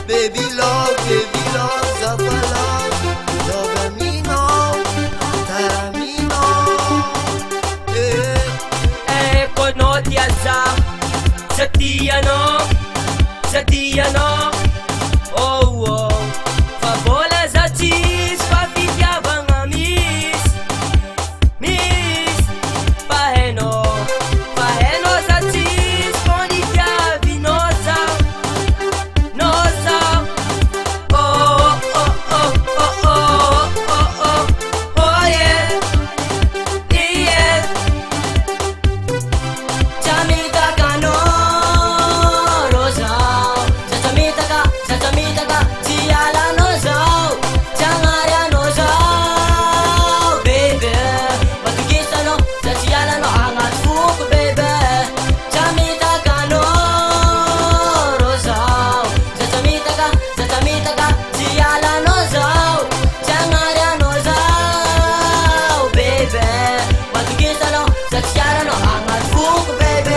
Baby love, Zapa love, love me now, tell me now. Konotia Zatiano, oh oh, fabola zatis, pafitiabanga miss, paheno zatis, ponitia vinosa, oh oh oh oh oh oh oh oh yeah, yeah. Chamita kano rosa, Zatamita ka, tiala noza, Jangaria noza, baby. Matugisa no, tiala no angat fuku, baby. Chamita kano rosa, Zatamita ka, tiala noza, Jangaria noza, baby. Matugisa no, tiala no angat fuku, baby.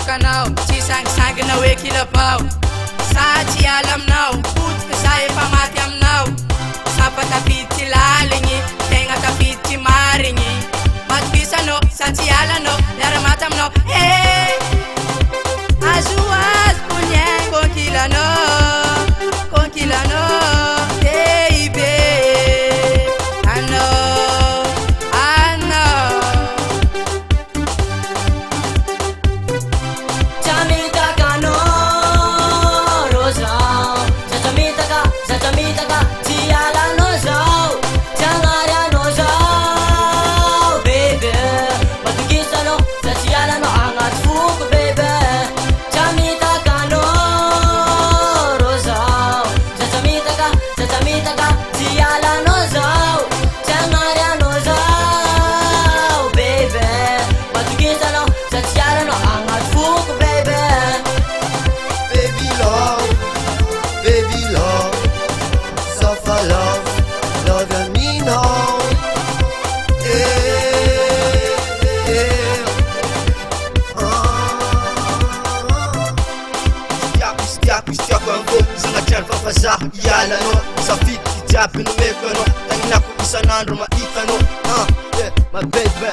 Kanau, sang na weki la pau. Sa ti alam now, put ka saya pamati am now. Sa patapiti lalingi, tenga tapiti maringi. Mat bisa no, sa ti ala no, yara matam no. Hey, azuas punyeng konkila no. Hey babe, I know. Chamita kano rosa, Zatamita ka, tiala noza, Jangaria noza, baby. Matugisa no, tiala no angat fuku, baby. Chamita kano rosa, Zatamita ka, tiala noza, Jangaria noza, baby. Matugisa no, tiala no angat fuku, baby. Baby love, Zapa love, love me now. Stiako ango, sangatrano fafazaha ialanao. Safidy hijaby nomeko anao, taninako isan'andro mahita anao. My baby